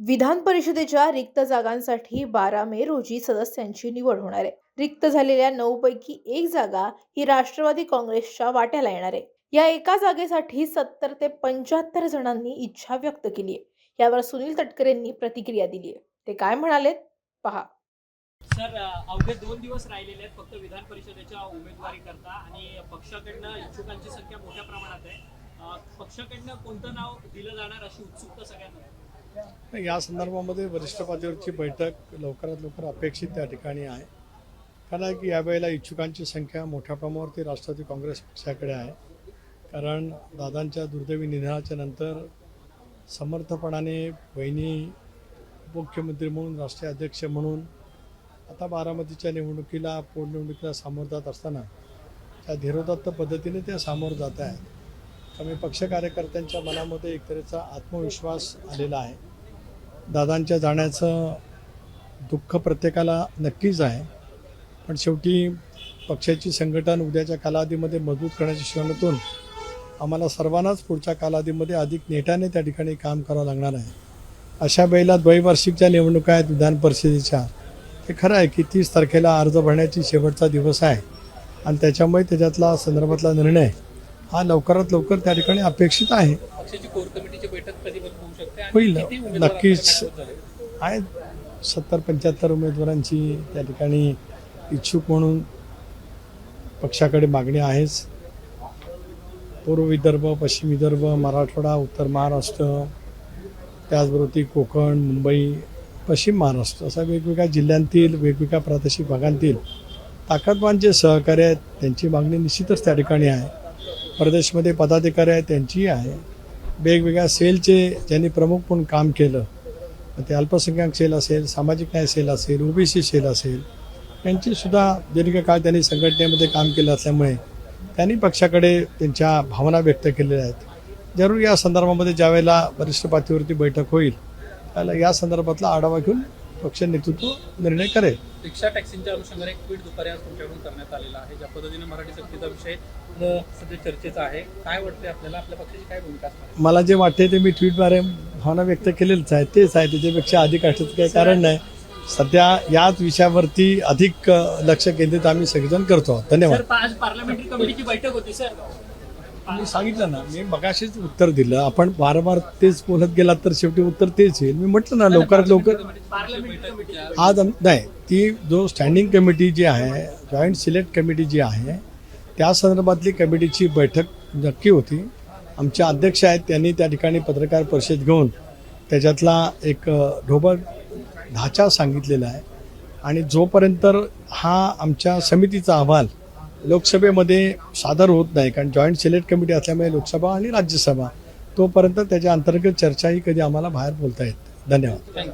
विधान परिषदेच्या रिक्त जागांसाठी 12 मे रोजी सदस्यांची निवड होणार आहे। रिक्त झालेल्या 9 पैकी एक जागा ही राष्ट्रवादी काँग्रेसच्या वाट्याला येणार आहे। या एका जागेसाठी 70 ते 75 जणांनी इच्छा व्यक्त केली आहे। यावर सुनील तटकरेंनी प्रतिक्रिया दिली आहे। ते काय म्हणालेत पहा। सर, अवघे 2 दिवस राहिलेले आहेत फक्त विधान परिषदेच्या उमेदवारी करता आणि पक्षाकडनं इच्छुकांची संख्या मोठ्या प्रमाणात आहे। पक्षाकडनं कोणतं नाव दिलं जाणार अशी उत्सुकता सगळ्यांना। या संदर्भामध्ये वरिष्ठ पातळीवरची बैठक लवकरात लवकर अपेक्षित त्या ठिकाणी आहे। कारण की यावेळेला इच्छुकांची संख्या मोठ्या प्रमाणावरती राष्ट्रवादी काँग्रेस पक्षाकडे आहे। कारण दादांच्या दुर्दैवी निधनाच्या नंतर समर्थपणाने बहिणी मुख्यमंत्री म्हणून राष्ट्रीय अध्यक्ष म्हणून आता बारामतीच्या निवडणुकीला पोटनिवडणुकीला सामोरं जात असताना त्या धीरोदात्त पद्धतीने ते सामोरं जात आहेत। त्यामुळे पक्ष कार्यकर्त्यांच्या मनामध्ये एक तऱ्हेचा आत्मविश्वास आलेला आहे। दादांच्या जाण्याचं दुःख प्रत्येकाला नक्कीच आहे, पण शेवटी पक्षाची संघटन उद्याच्या कालावधीमध्ये मजबूत करण्याच्या शिवणातून आम्हाला सर्वांनाच पुढच्या कालावधीमध्ये अधिक नेटाने त्या ठिकाणी काम करावं लागणार आहे। अशा वेळेला द्वैवार्षिकच्या निवडणुका आहेत विधान परिषदेच्या। हे खरं आहे की 30 तारखेला अर्ज भरण्याची शेवटचा दिवस आहे आणि त्याच्यामुळे त्याच्यातला संदर्भातला निर्णय हा लवकरात लवकर त्या ठिकाणी अपेक्षित आहे। पक्षाची कोर कमिटीची बैठक कधी होऊ शकते? होईल नक्कीच आहे। 70-75 उमेदवारांची त्या ठिकाणी इच्छुक म्हणून पक्षाकडे मागणी आहेच। पूर्व विदर्भ, पश्चिम विदर्भ, मराठवाडा, उत्तर महाराष्ट्र, त्याचबरोबर कोकण, मुंबई, पश्चिम महाराष्ट्र अशा वेगवेगळ्या जिल्ह्यांतील वेगवेगळ्या प्रादेशिक भागांतील ताकदवान जे सहकारी आहेत त्यांची मागणी निश्चितच त्या ठिकाणी आहे। प्रदेशमध्ये पदाधिकारी आहेत त्यांचीही आहे। वेगवेगळ्या सेलचे ज्यांनी प्रमुख म्हणून काम केलं, ते अल्पसंख्याक सेल असेल, सामाजिक न्याय सेल असेल, ओबीसी सेल असेल, यांचीसुद्धा दीर्घकाळ त्यांनी संघटनेमध्ये काम केलं असल्यामुळे त्यांनी पक्षाकडे त्यांच्या भावना व्यक्त केलेल्या आहेत। जरूर या संदर्भामध्ये ज्यावेळेला वरिष्ठ पातळीवरती बैठक होईल त्याला या संदर्भातला आढावा घेऊन पक्ष नेतृत्व निर्णय करेल। रिक्षा टॅक्सीच्या अनुषंगाने एक ट्विट दुपारी आज तुमच्याकडून करण्यात आलेला आहे। ज्या पद्धतीने मराठी सक्तीचा विषय सध्या चर्चेचा आहे, काय वाटते आपल्याला? आपल्या पक्षाची काय भूमिका असणार? मला जे वाटते ते मी ट्विटद्वारे भावना व्यक्त केलेलंच आहे, तेच आहे। त्याच्यापेक्षा अधिक असण्याचं काही कारण नाही। सध्या याच विषयावरती अधिक लक्ष केंद्रित आम्ही सगळेजण करतो। धन्यवाद। आज पार्लमेंटरी कमिटीची बैठक होती सर। मी सांगितलं ना, मी मगाशीच उत्तर दिलं। आपण वारंवार तेच बोलत गेलात तर शेवटी उत्तर तेच येईल। मी म्हटलं ना लवकरात लवकर आज नाही, ती जो स्टँडिंग कमिटी जी आहे, जॉईंट सिलेक्ट कमिटी जी आहे, त्या संदर्भातली कमिटीची बैठक नक्की होती। आमचे अध्यक्ष आहेत त्यांनी त्या ठिकाणी पत्रकार परिषद घेऊन त्याच्यातला एक ढोबळ ढाचा सांगितलेला आहे आणि जोपर्यंत हा आमच्या समितीचा अहवाल लोकसभेमध्ये सादर होत नाही, कारण जॉईंट सिलेक्ट कमिटी असल्यामुळे लोकसभा आणि राज्यसभा, तोपर्यंत त्याच्या अंतर्गत चर्चाही कधी आम्हाला बाहेर बोलता येत। धन्यवाद।